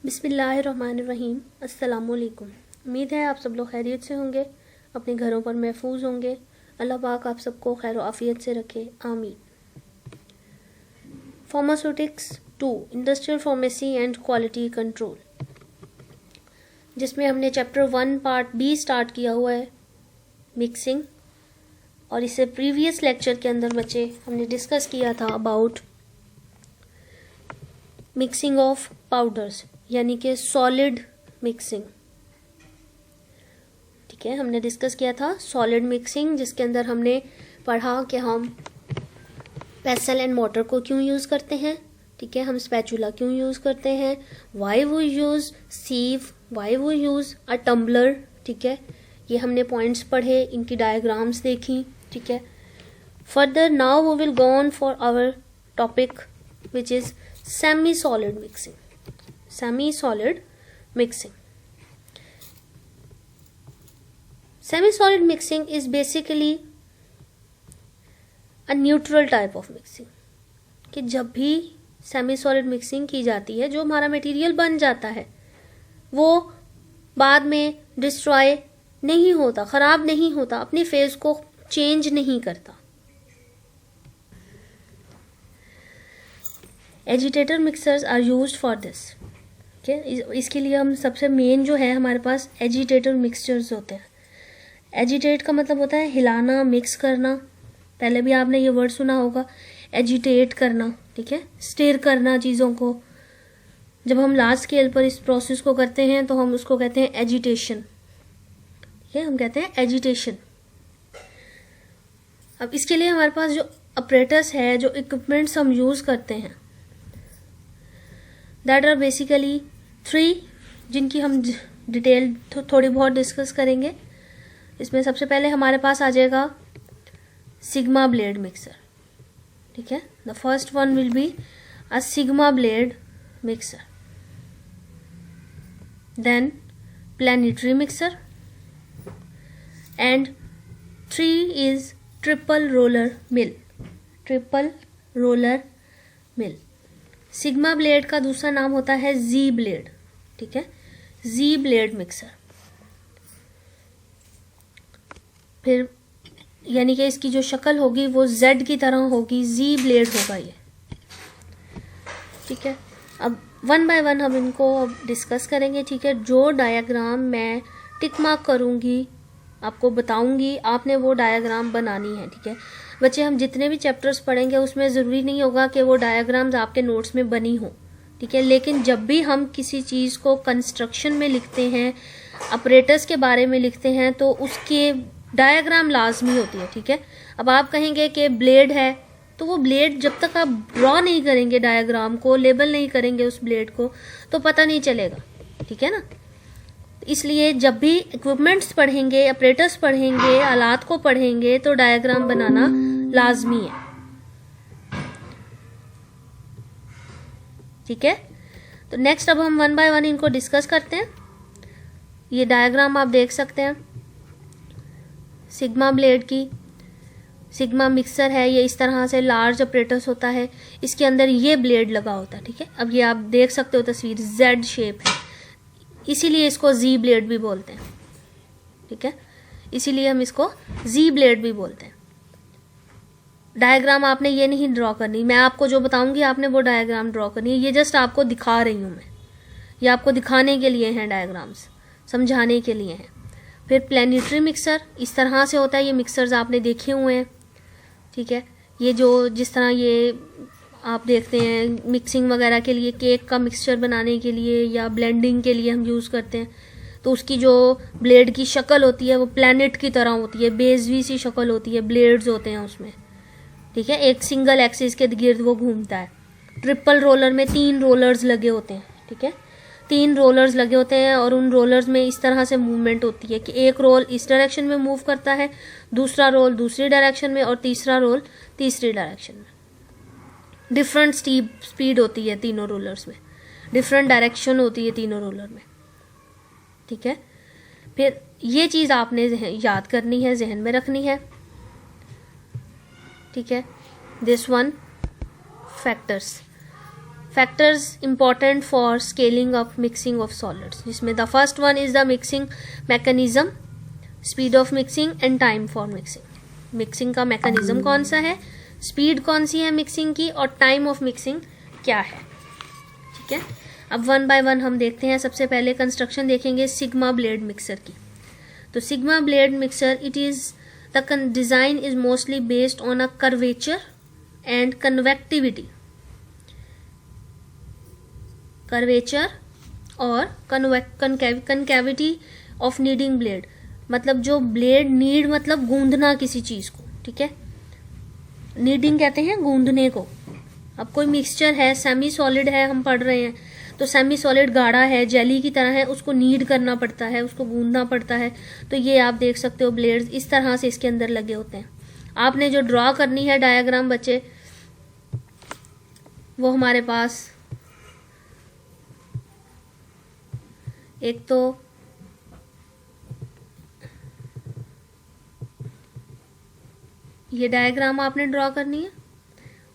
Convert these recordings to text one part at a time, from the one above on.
बिस्मिल्लाहिर्रहमानिर्रहीम। अस्सलामुअलैकुम। उम्मीद है आप सब लोग खैरियत से होंगे, अपने घरों पर महफूज होंगे। अल्लाह पाक आप सबको खैर आफियत से रखे, आमीन। Pharmaceutics 2 industrial pharmacy and quality control, जिसमें हमने चैप्टर 1 पार्ट बी स्टार्ट किया हुआ है, मिक्सिंग। और इससे प्रीवियस लेक्चर के अंदर बच्चे हमने डिस्कस किया था अबाउट मिक्सिंग ऑफ पाउडर्स, यानी कि सॉलिड मिक्सिंग। ठीक है, हमने डिस्कस किया था सॉलिड मिक्सिंग, जिसके अंदर हमने पढ़ा कि हम पेसल एंड मोटर को क्यों यूज़ करते हैं। ठीक है, हम स्पैचुला क्यों यूज़ करते हैं, वाई वो यूज़ सीव, वाई वो यूज़ अ टम्बलर। ठीक है, ये हमने पॉइंट्स पढ़े, इनकी डायग्राम्स देखी। ठीक है, further now we will go on for our topic which is semi solid mixing. Semi-solid mixing. Semi-solid mixing is basically a neutral type of mixing. कि जब भी semi-solid mixing की जाती है, जो हमारा मटेरियल बन जाता है वो बाद में डिस्ट्रॉय नहीं होता, खराब नहीं होता, अपने फेज को चेंज नहीं करता। Agitator mixers are used for this. इसके लिए हम सबसे मेन जो है हमारे पास एजिटेटर मिक्सचर्स होते हैं। एजिटेट का मतलब होता है हिलाना, मिक्स करना। पहले भी आपने ये वर्ड सुना होगा, एजिटेट करना। ठीक है, स्टिर करना चीज़ों को। जब हम लार्ज स्केल पर इस प्रोसेस को करते हैं तो हम उसको कहते हैं एजिटेशन। ठीक है, हम कहते हैं एजिटेशन। अब इसके लिए हमारे पास जो अपरेटस है, जो इक्विपमेंट्स हम यूज़ करते हैं, दैट आर बेसिकली 3, जिनकी हम डिटेल थोड़ी बहुत डिस्कस करेंगे। इसमें सबसे पहले हमारे पास आ जाएगा सिग्मा ब्लेड मिक्सर। ठीक है, the first one will be a sigma blade mixer, then planetary mixer, and 3 is triple roller mill. Triple roller mill. Sigma blade का दूसरा नाम होता है जी ब्लेड। ठीक है, जी ब्लेड मिक्सर। फिर यानी कि इसकी जो शक्ल होगी वो जेड की तरह होगी, जी ब्लेड होगा ये। ठीक है, अब वन बाय वन हम इनको अब डिस्कस करेंगे। ठीक है, जो डायग्राम मैं टिक मार्क करूंगी, आपको बताऊंगी, आपने वो डायग्राम बनानी है। ठीक है बच्चे, हम जितने भी चैप्टर्स पढ़ेंगे उसमें ज़रूरी नहीं होगा कि वो डायग्राम्स आपके नोट्स में बनी हो। ठीक है, लेकिन जब भी हम किसी चीज़ को कंस्ट्रक्शन में लिखते हैं, ऑपरेटर्स के बारे में लिखते हैं, तो उसके डायग्राम लाजमी होती है। ठीक है, अब आप कहेंगे कि ब्लेड है, तो वो ब्लेड जब तक आप ड्रॉ नहीं करेंगे, डायग्राम को लेबल नहीं करेंगे उस ब्लेड को, तो पता नहीं चलेगा। ठीक है ना, इसलिए जब भी इक्विपमेंट्स पढ़ेंगे, ऑपरेटर्स पढ़ेंगे, आलात को पढ़ेंगे, तो डायग्राम बनाना लाजमी है। ठीक है, तो नेक्स्ट अब हम वन बाय वन इनको डिस्कस करते हैं। ये डायग्राम आप देख सकते हैं सिग्मा ब्लेड की। सिग्मा मिक्सर है, ये इस तरह से लार्ज ऑपरेटर्स होता है, इसके अंदर ये ब्लेड लगा होता है। ठीक है, अब ये आप देख सकते हो तस्वीर, जेड शेप है, इसीलिए इसको जी ब्लेड भी बोलते हैं। ठीक है, इसीलिए हम इसको जी ब्लेड भी बोलते हैं। डायग्राम आपने ये नहीं ड्रॉ करनी, मैं आपको जो बताऊंगी आपने वो डायग्राम ड्रॉ करनी है। ये जस्ट आपको दिखा रही हूँ मैं, ये आपको दिखाने के लिए हैं डायग्राम्स, समझाने के लिए हैं। फिर प्लैनेटरी मिक्सर इस तरह से होता है, ये मिक्सर्स आपने देखे हुए हैं। ठीक है, ये जो जिस तरह ये आप देखते हैं मिक्सिंग वगैरह के लिए, केक का मिक्सचर बनाने के लिए या ब्लेंडिंग के लिए हम यूज़ करते हैं, तो उसकी जो ब्लेड की शक्ल होती है वो प्लैनेट की तरह होती है, बेजवी सी शक्ल होती है, ब्लेड्स होते हैं उसमें। ठीक है, एक सिंगल एक्सिस के गिर्द वो घूमता है। ट्रिपल रोलर में 3 रोलर्स लगे होते हैं। ठीक है, 3 रोलर्स लगे होते हैं और उन रोलर्स में इस तरह से मूवमेंट होती है कि एक रोल इस डायरेक्शन में मूव करता है, दूसरा रोल दूसरी डायरेक्शन में, और तीसरा रोल तीसरी डायरेक्शन में। डिफरेंट स्पीड होती है तीनों रोलर्स में, डिफरेंट डायरेक्शन होती है तीनों रोलर में। ठीक है, फिर ये चीज़ आपने याद करनी है, जहन में रखनी है। ठीक है, this one factors factors important for scaling up mixing of solids, जिसमें the first one is the mixing mechanism, speed of mixing and time for mixing. Mixing का मैकेनिज्म कौन सा है, स्पीड कौन सी है मिक्सिंग की, और टाइम ऑफ मिक्सिंग क्या है. ठीक है, अब वन बाय वन हम देखते हैं. सबसे पहले कंस्ट्रक्शन देखेंगे सिग्मा ब्लेड मिक्सर की. तो sigma blade mixer, it is the design is mostly based on a curvature and convectivity. Curvature और कनकैविटी ऑफ नीडिंग ब्लेड, मतलब जो ब्लेड नीड मतलब गूंदना किसी चीज़ को. ठीक है, नीडिंग कहते हैं गूंदने को. अब कोई मिक्सचर है, सेमी सॉलिड है, हम पढ़ रहे हैं, तो सेमी सॉलिड गाढ़ा है, जेली की तरह है, उसको नीड करना पड़ता है, उसको गूंदना पड़ता है. तो ये आप देख सकते हो ब्लेड्स इस तरह से इसके अंदर लगे होते हैं. आपने जो ड्रॉ करनी है डायग्राम बच्चे, वो हमारे पास एक तो ये डायग्राम आपने ड्रॉ करनी है,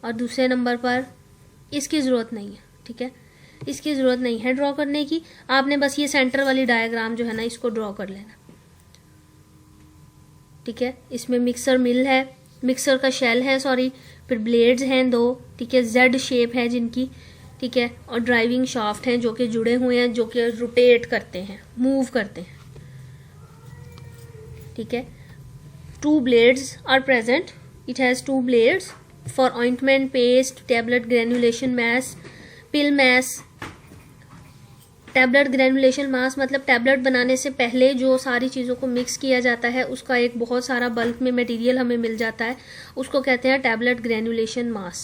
और दूसरे नंबर पर इसकी ज़रूरत नहीं है. ठीक है, इसकी ज़रूरत नहीं है ड्रॉ करने की. आपने बस ये सेंटर वाली डायग्राम जो है ना, इसको ड्रॉ कर लेना. ठीक है, इसमें मिक्सर मिल है, मिक्सर का शेल है, सॉरी, फिर ब्लेड्स हैं 2. ठीक है, जेड शेप है जिनकी. ठीक है, और ड्राइविंग शाफ्ट हैं जो कि जुड़े हुए हैं, जो कि रोटेट करते हैं, मूव करते हैं. ठीक है, 2 blades are present. It has 2 blades for ointment, paste, tablet granulation mass, pill mass. Tablet granulation mass मतलब टैबलेट बनाने से पहले जो सारी चीज़ों को मिक्स किया जाता है, उसका एक बहुत सारा बल्क में मटेरियल हमें मिल जाता है, उसको कहते हैं टैबलेट ग्रेनुलेशन मास.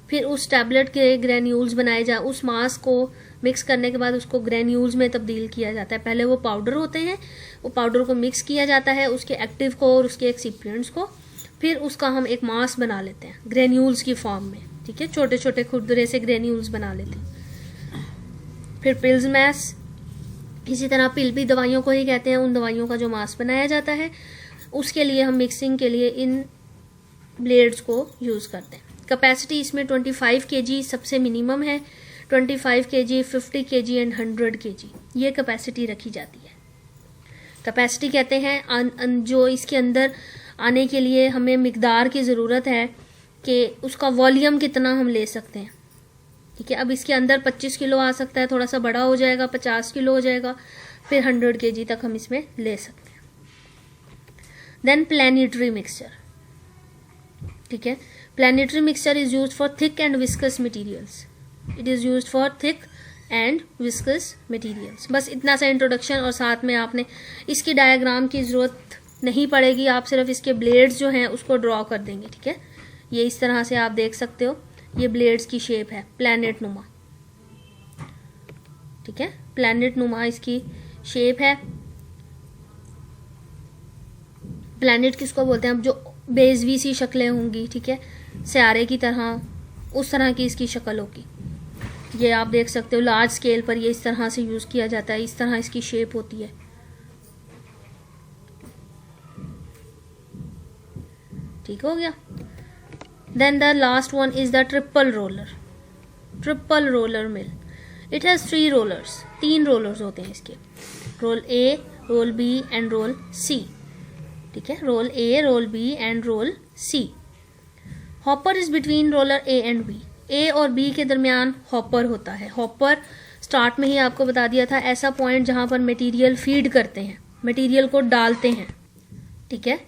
फिर उस टैबलेट के ग्रेन्यूल्स बनाए जा, उस मास को मिक्स करने के बाद उसको ग्रेन्यूल्स में तब्दील किया जाता है. पहले वो पाउडर होते हैं, वो पाउडर को मिक्स किया जाता है, उसके एक्टिव को और उसके एक्सिपिएंट्स को, फिर उसका हम एक मास बना लेते हैं ग्रेन्यूल्स की फॉर्म में. ठीक है, छोटे छोटे खुरदरे से ग्रेन्यूल्स बना लेते हैं. फिर पिल्स मैस, इसी तरह पिल भी दवाइयों को ही कहते हैं, उन दवाइयों का जो मास बनाया जाता है, उसके लिए हम मिक्सिंग के लिए इन ब्लेड्स को यूज़ करते हैं. कैपेसिटी इसमें 25 kg सबसे मिनिमम है, 25 kg, 50 kg एंड 100 kg ये कैपेसिटी रखी जाती है. कैपेसिटी कहते हैं जो इसके अंदर आने के लिए हमें मिकदार की ज़रूरत है कि उसका वॉल्यूम कितना हम ले सकते हैं. ठीक है, अब इसके अंदर 25 किलो आ सकता है, थोड़ा सा बड़ा हो जाएगा, 50 किलो हो जाएगा, फिर 100 kg तक हम इसमें ले सकते हैं. Then planetary mixture. ठीक है, planetary mixture is used for thick and viscous materials. It is used for thick and viscous materials. बस इतना सा इंट्रोडक्शन, और साथ में आपने इसकी डायग्राम की ज़रूरत नहीं पड़ेगी, आप सिर्फ इसके ब्लेड्स जो हैं उसको ड्रॉ कर देंगे. ठीक है, ये इस तरह से आप देख सकते हो, ये ब्लेड्स की शेप है प्लैनेट नुमा. ठीक है, प्लैनेट नुमा इसकी शेप है. प्लैनेट किसको बोलते हैं, अब जो बेजवी सी शक्लें होंगी, ठीक है, सियारे की तरह, उस तरह की इसकी शक्ल होगी. ये आप देख सकते हो लार्ज स्केल पर ये इस तरह से यूज़ किया जाता है, इस तरह इसकी शेप होती है. ठीक हो गया. Then the last one is the triple roller. Triple roller mill, it has 3 rollers. 3 rollers होते हैं इसके, roll A, roll B and roll C. ठीक है, roll A, roll B and roll C. Hopper is between roller A and B. A और B के दरमियान hopper होता है. हॉपर स्टार्ट में ही आपको बता दिया था, ऐसा पॉइंट जहाँ पर मटेरियल फीड करते हैं, मटेरियल को डालते हैं. ठीक है,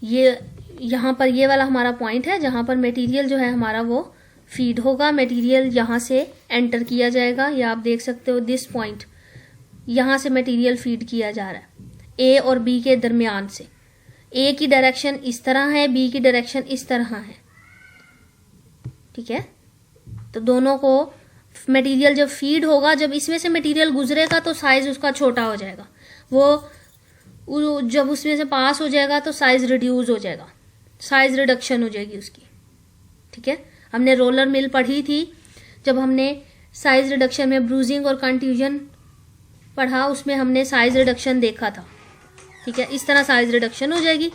ये यहाँ पर ये वाला हमारा पॉइंट है जहाँ पर मटेरियल जो है हमारा वो फीड होगा. मटेरियल यहाँ से एंटर किया जाएगा, या आप देख सकते हो दिस पॉइंट, यहाँ से मटेरियल फीड किया जा रहा है ए और बी के दरमियान से. ए की डायरेक्शन इस तरह है, बी की डायरेक्शन इस तरह है. ठीक है, तो दोनों को मटेरियल जब फीड होगा, जब इसमें से मटेरियल गुजरेगा तो साइज उसका छोटा हो जाएगा, वो जब उसमें से पास हो जाएगा तो साइज रिड्यूस हो जाएगा, साइज रिडक्शन हो जाएगी उसकी. ठीक है, हमने रोलर मिल पढ़ी थी जब हमने साइज रिडक्शन में ब्रूजिंग और कंट्यूजन पढ़ा, उसमें हमने साइज रिडक्शन देखा था. ठीक है, इस तरह साइज रिडक्शन हो जाएगी.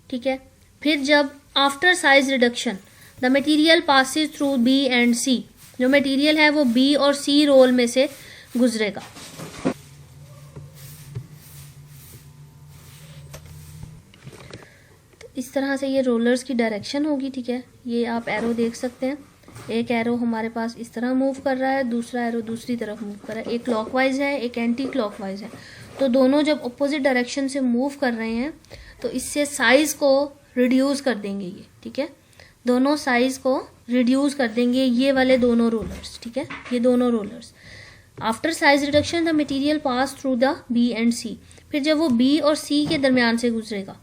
ठीक है, फिर जब after size reduction the material passes through B and C, जो मटेरियल है वो बी और सी रोल में से गुजरेगा। तो इस तरह से ये रोलर्स की डायरेक्शन होगी, ठीक है। ये आप एरो देख सकते हैं, एक एरो हमारे पास इस तरह मूव कर रहा है, दूसरा एरो दूसरी तरफ मूव कर रहा है, एक क्लॉकवाइज है एक एंटी क्लॉकवाइज है। तो दोनों जब अपोजिट डायरेक्शन से मूव कर रहे हैं तो इससे साइज को रिड्यूस कर देंगे ये, ठीक है। दोनों साइज को रिड्यूस कर देंगे ये वाले दोनों रोलर्स, ठीक है, ये दोनों rollers. After size reduction the material pass through the B and C. फिर जब वो बी और सी के दरमियान से गुजरेगा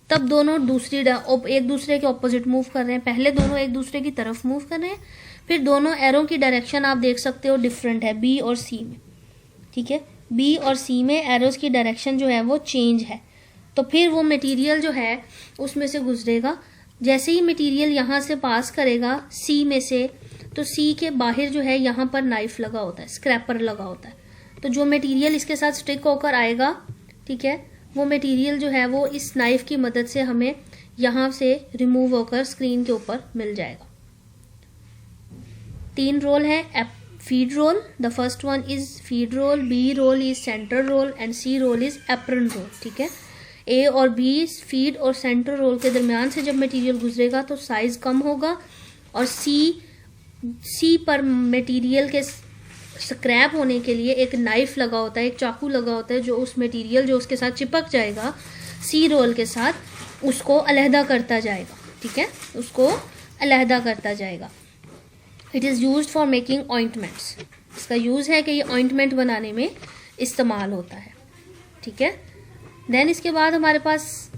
तब दोनों एक दूसरे के ऑपोजिट मूव कर रहे हैं। पहले दोनों एक दूसरे की तरफ मूव कर रहे हैं, फिर दोनों एरो की डायरेक्शन आप देख सकते हो डिफरेंट है बी और सी में, ठीक है। बी और सी में एरोस की डायरेक्शन जो है वो चेंज है। तो फिर वो मटेरियल जो है उसमें से गुजरेगा। जैसे ही मटेरियल यहाँ से पास करेगा सी में से, तो सी के बाहर जो है यहाँ पर नाइफ लगा होता है, स्क्रैपर लगा होता है। तो जो मटेरियल इसके साथ स्टिक होकर आएगा, ठीक है, वो मटेरियल जो है वो इस नाइफ की मदद से हमें यहाँ से रिमूव होकर स्क्रीन के ऊपर मिल जाएगा। 3 रोल है feed roll. The first one is feed roll, B roll is centre roll and C roll is apron roll, ठीक है। ए और बी फीड और सेंटर रोल के दरमियान से जब मटेरियल गुजरेगा तो साइज कम होगा, और सी पर मटेरियल के स्क्रैप होने के लिए एक नाइफ लगा होता है, एक चाकू लगा होता है, जो उस मटेरियल जो उसके साथ चिपक जाएगा सी रोल के साथ, उसको अलहदा करता जाएगा, ठीक है, उसको अलहदा करता जाएगा। It is used for making ointments. इसका यूज़ है कि ये ऑइंटमेंट बनाने में इस्तेमाल होता है, ठीक है। देन इसके बाद हमारे पास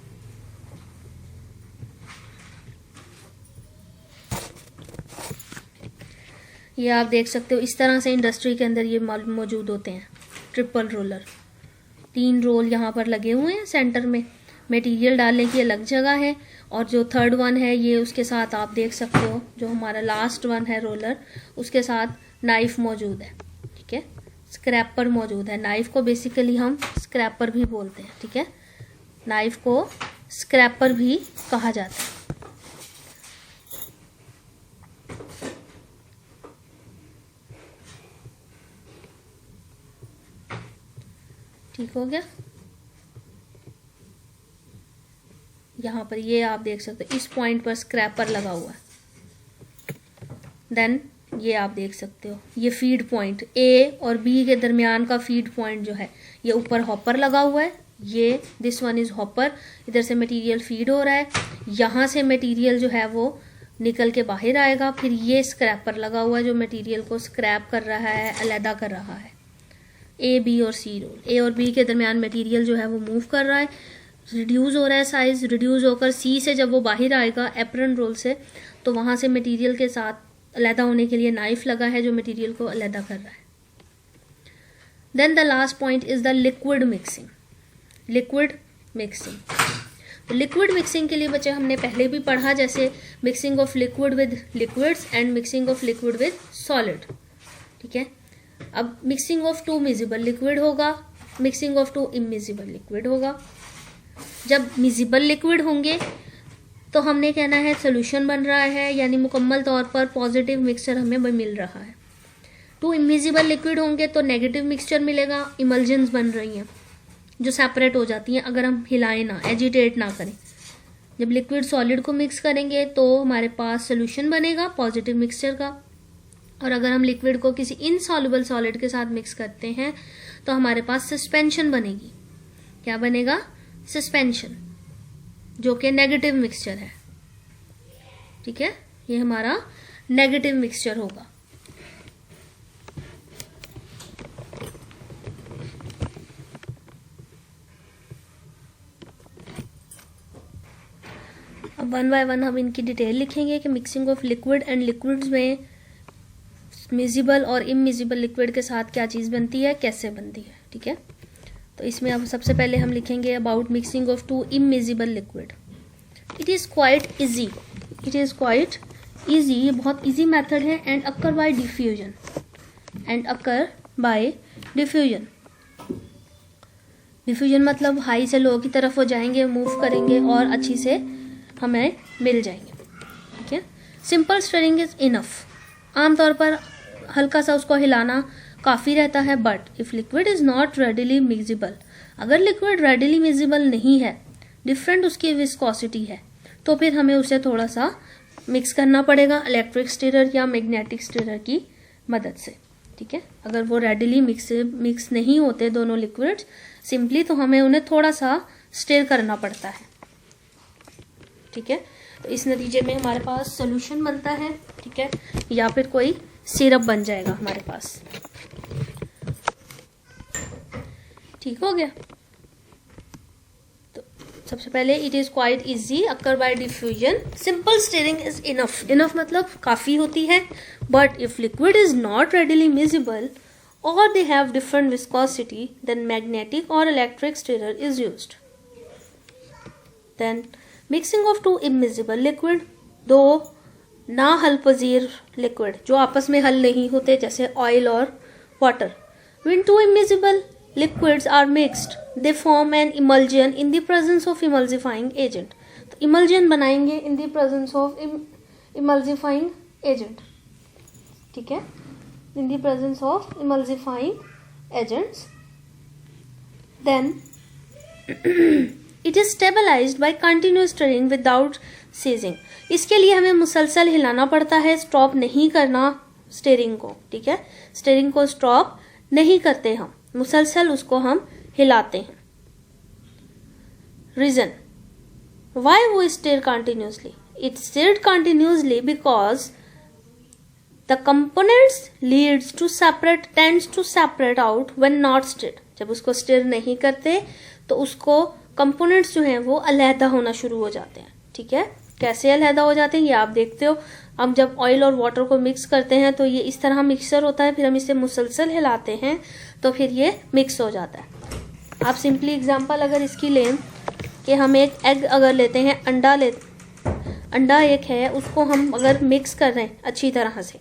ये आप देख सकते हो, इस तरह से इंडस्ट्री के अंदर ये मौजूद होते हैं ट्रिपल रोलर। 3 रोल यहाँ पर लगे हुए हैं सेंटर में, मटेरियल डालने की अलग जगह है, और जो थर्ड वन है ये उसके साथ आप देख सकते हो, जो हमारा लास्ट वन है रोलर, उसके साथ नाइफ मौजूद है, ठीक है, स्क्रैपर मौजूद है। नाइफ को बेसिकली हम स्क्रैपर भी बोलते हैं, ठीक है, नाइफ को स्क्रैपर भी कहा जाता है। ठीक हो गया। यहाँ पर ये आप देख सकते हो, इस पॉइंट पर स्क्रैपर लगा हुआ है। देन ये आप देख सकते हो, ये फीड पॉइंट ए और बी के दरमियान का फीड पॉइंट जो है, ये ऊपर हॉपर लगा हुआ है, ये दिस वन इज हॉपर, इधर से मटेरियल फीड हो रहा है, यहाँ से मटेरियल जो है वो निकल के बाहर आएगा। फिर ये स्क्रैपर लगा हुआ है जो मटेरियल को स्क्रैप कर रहा है, अलहदा कर रहा है। ए बी और सी रोल, ए और बी के दरमियान मटेरियल जो है वो मूव कर रहा है, रिड्यूस हो रहा है साइज, रिड्यूस होकर सी से जब वो बाहर आएगा एप्रन रोल से, तो वहाँ से मटेरियल के साथ अलहदा होने के लिए नाइफ लगा है जो मटेरियल को अलहदा कर रहा है। Then the last point is the liquid mixing. Liquid mixing, liquid mixing के लिए बच्चे हमने पहले भी पढ़ा, जैसे mixing of liquid with liquids and mixing of liquid with solid, ठीक है। अब मिक्सिंग ऑफ 2 मिजिबल लिक्विड होगा, मिक्सिंग ऑफ 2 इमिजिबल लिक्विड होगा। जब मिजिबल लिक्विड होंगे तो हमने कहना है सोल्यूशन बन रहा है, यानी मुकम्मल तौर पर पॉजिटिव मिक्सचर हमें मिल रहा है। 2 इमिजिबल लिक्विड होंगे तो नेगेटिव मिक्सचर मिलेगा, इमल्जन्स बन रही हैं जो सेपरेट हो जाती हैं अगर हम हिलाएं ना, एजिटेट ना करें। जब लिक्विड सॉलिड को मिक्स करेंगे तो हमारे पास सोल्यूशन बनेगा पॉजिटिव मिक्सचर का, और अगर हम लिक्विड को किसी इनसॉल्युबल सॉलिड के साथ मिक्स करते हैं तो हमारे पास सस्पेंशन बनेगी। क्या बनेगा? सस्पेंशन, जो कि नेगेटिव मिक्सचर है, ठीक है, ये हमारा नेगेटिव मिक्सचर होगा। अब 1 बाय 1 हम इनकी डिटेल लिखेंगे कि mixing of liquid and liquids में मिजिबल और इमिजिबल लिक्विड के साथ क्या चीज़ बनती है, कैसे बनती है, ठीक है। तो इसमें अब सबसे पहले हम लिखेंगे about mixing of 2 immiscible liquid. It is quite easy, it is quite easy, ये बहुत ईजी मेथड है। And occur by diffusion, and occur by diffusion. Diffusion मतलब हाई से लो की तरफ हो जाएंगे, मूव करेंगे और अच्छी से हमें मिल जाएंगे, ठीक है। Simple stirring is enough. आमतौर पर हल्का सा उसको हिलाना काफ़ी रहता है। But if liquid is not readily miscible, अगर लिक्विड रेडिली मिक्सिबल नहीं है, डिफरेंट उसकी विस्कोसिटी है, तो फिर हमें उसे थोड़ा सा मिक्स करना पड़ेगा इलेक्ट्रिक स्टिरर या मैग्नेटिक स्टिरर की मदद से। ठीक है, अगर वो रेडिली मिक्स नहीं होते दोनों लिक्विड्स सिंपली, तो हमें उन्हें थोड़ा सा स्टिर करना पड़ता है। ठीक है, तो इस नतीजे में हमारे पास सोल्यूशन बनता है। ठीक है, या फिर कोई सिरप बन जाएगा हमारे पास। ठीक हो गया। तो सबसे पहले it is quite easy occur by diffusion, simple stirring is enough. Enough मतलब काफी होती है। But if liquid is not readily miscible और they have different viscosity, then magnetic और electric stir is used. Then mixing of two immiscible liquid, दो ना हल पजीर liquid जो आपस में हल नहीं होते, जैसे ऑयल और water. When two immiscible liquids are mixed, they form an emulsion in the presence of emulsifying agent. तो emulsion बनाएंगे in the presence of emulsifying agent. ठीक है, in the presence of emulsifying agents. Then it is stabilized by continuous stirring without ceasing. इसके लिए हमें मुसलसल हिलाना पड़ता है, स्टॉप नहीं करना स्टीयरिंग को। ठीक है, स्टीयरिंग को स्टॉप नहीं करते हम, मुसलसल उसको हम हिलाते हैं। रीजन वाई वो stir continuously, it stirred continuously because the components leads to separate, tends to separate out when not stirred. जब उसको स्टीयर नहीं करते तो उसको कंपोनेंट्स जो हैं वो अलहदा होना शुरू हो जाते हैं। ठीक है, कैसे अलहदा हो जाते हैं ये आप देखते हो। हम जब ऑयल और वाटर को मिक्स करते हैं तो ये इस तरह मिक्सचर होता है, फिर हम इसे मुसलसल हिलाते हैं तो फिर ये मिक्स हो जाता है। आप सिंपली एग्जांपल अगर इसकी लें कि हम एक एग अगर लेते हैं, अंडा एक है, उसको हम अगर मिक्स कर रहे हैं अच्छी तरह से,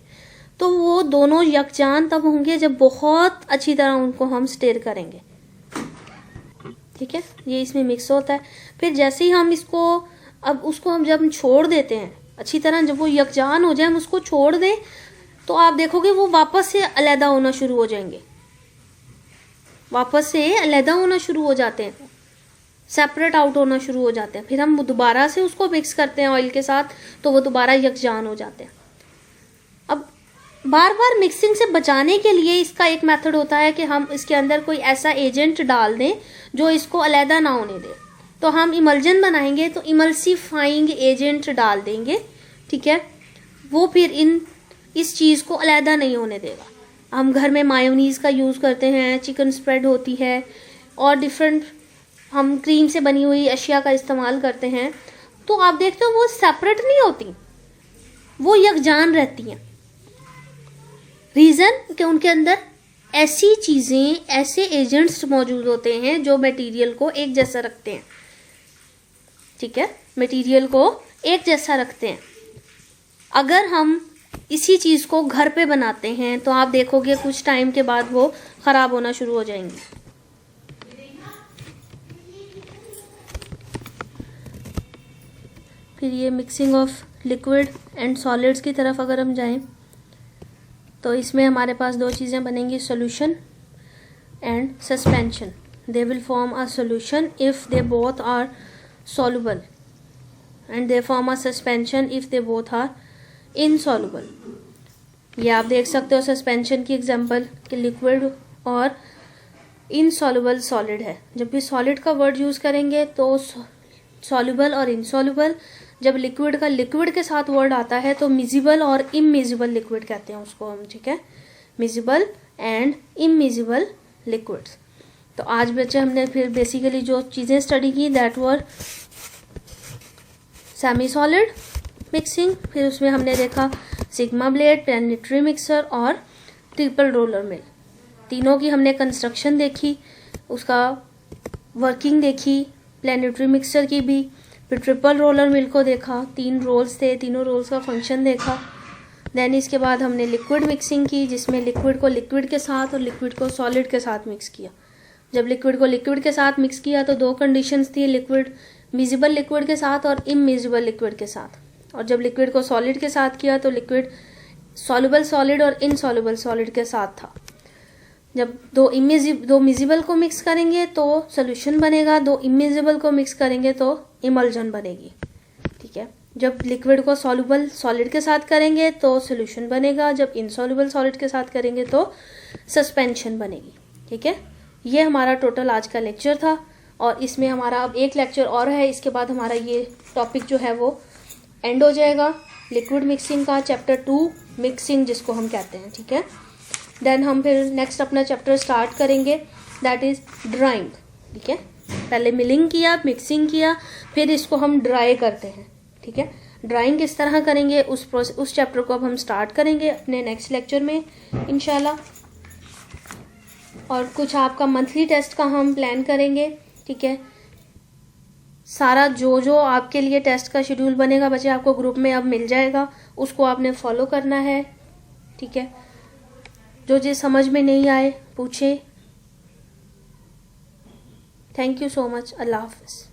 तो वो दोनों यकजान तब होंगे जब बहुत अच्छी तरह उनको हम स्टीयर करेंगे। ठीक है, ये इसमें मिक्स होता है। फिर जैसे ही हम इसको उसको हम जब छोड़ देते हैं अच्छी तरह, जब वो यकजान हो जाए हम उसको छोड़ दें, तो आप देखोगे वो वापस से अलहदा होना शुरू हो जाएंगे, वापस से अलहदा होना शुरू हो जाते हैं, सेपरेट आउट होना शुरू हो जाते हैं। फिर हम दोबारा से उसको मिक्स करते हैं ऑयल के साथ तो वो दोबारा यकजान हो जाते हैं। अब बार बार मिक्सिंग से बचाने के लिए इसका एक मेथड होता है कि हम इसके अंदर कोई ऐसा एजेंट डाल दें जो इसको अलहदा ना होने दे। तो हम इमल्जन बनाएंगे तो इमल्सिफाइंग एजेंट डाल देंगे। ठीक है, वो फिर इस चीज़ को अलहदा नहीं होने देगा। हम घर में मायोनीज़ का यूज़ करते हैं, चिकन स्प्रेड होती है और डिफरेंट हम क्रीम से बनी हुई अशिया का इस्तेमाल करते हैं, तो आप देखते हो वो सेपरेट नहीं होती, वो यकजान रहती हैं। रीज़न कि उनके अंदर ऐसी चीज़ें, ऐसे एजेंट्स मौजूद होते हैं जो मटेरियल को एक जैसा रखते हैं। ठीक है, मटेरियल को एक जैसा रखते हैं। अगर हम इसी चीज़ को घर पे बनाते हैं तो आप देखोगे कुछ टाइम के बाद वो ख़राब होना शुरू हो जाएंगी। फिर ये mixing of liquid and solids की तरफ अगर हम जाएं तो इसमें हमारे पास दो चीज़ें बनेंगी, solution and suspension. They will form a solution if they both are soluble and they form a suspension if they both are insoluble. ये आप देख सकते हो सस्पेंशन की एग्जांपल कि लिक्विड और इनसॉल्युबल सॉलिड है। जब भी सॉलिड का वर्ड यूज़ करेंगे तो सॉल्युबल और इनसॉल्युबल, जब लिक्विड का लिक्विड के साथ वर्ड आता है तो मिजिबल और इमिजिबल लिक्विड कहते हैं उसको हम। ठीक है, मिजिबल एंड इमिजिबल लिक्विड्स। तो आज बच्चे हमने फिर बेसिकली जो चीज़ें स्टडी की that were semi solid mixing, फिर उसमें हमने देखा सिग्मा ब्लेड, प्लैनेटरी मिक्सर और ट्रिपल रोलर मिल। तीनों की हमने कंस्ट्रक्शन देखी, उसका वर्किंग देखी, प्लैनेटरी मिक्सर की भी, फिर ट्रिपल रोलर मिल को देखा, 3 रोल्स थे, तीनों रोल्स का फंक्शन देखा। देन इसके बाद हमने लिक्विड मिक्सिंग की जिसमें लिक्विड को लिक्विड के साथ और लिक्विड को सॉलिड के साथ मिक्स किया। जब लिक्विड को लिक्विड के साथ मिक्स किया तो 2 कंडीशंस थी, लिक्विड मिजिबल लिक्विड के साथ और इमिजिबल लिक्विड के साथ। और जब लिक्विड को सॉलिड के साथ किया तो लिक्विड सॉल्युबल सॉलिड और इनसॉल्युबल सॉलिड के साथ था। जब दो मिजिबल को मिक्स करेंगे तो सोल्यूशन बनेगा, दो इमिजिबल को मिक्स करेंगे तो इमल्जन बनेगी। ठीक है, जब लिक्विड को सॉल्युबल सॉलिड के साथ करेंगे तो सोल्यूशन बनेगा, जब इनसॉल्युबल सॉलिड के साथ करेंगे तो सस्पेंशन बनेगी। ठीक है, ये हमारा टोटल आज का लेक्चर था और इसमें हमारा अब एक लेक्चर और है, इसके बाद हमारा ये टॉपिक जो है वो एंड हो जाएगा लिक्विड मिक्सिंग का, चैप्टर 2 मिक्सिंग जिसको हम कहते हैं। ठीक है, देन हम फिर नेक्स्ट अपना चैप्टर स्टार्ट करेंगे, दैट इज ड्राइंग। ठीक है, पहले मिलिंग किया, मिक्सिंग किया, फिर इसको हम ड्राई करते हैं। ठीक है, ड्राइंग किस तरह करेंगे उस चैप्टर को अब हम स्टार्ट करेंगे अपने नेक्स्ट लेक्चर में इंशाल्लाह। और कुछ आपका मंथली टेस्ट का हम प्लान करेंगे। ठीक है, सारा जो आपके लिए टेस्ट का शेड्यूल बनेगा बच्चे आपको ग्रुप में अब मिल जाएगा, उसको आपने फॉलो करना है। ठीक है, जो समझ में नहीं आए पूछे। Thank you so much. अल्लाह हाफिज़।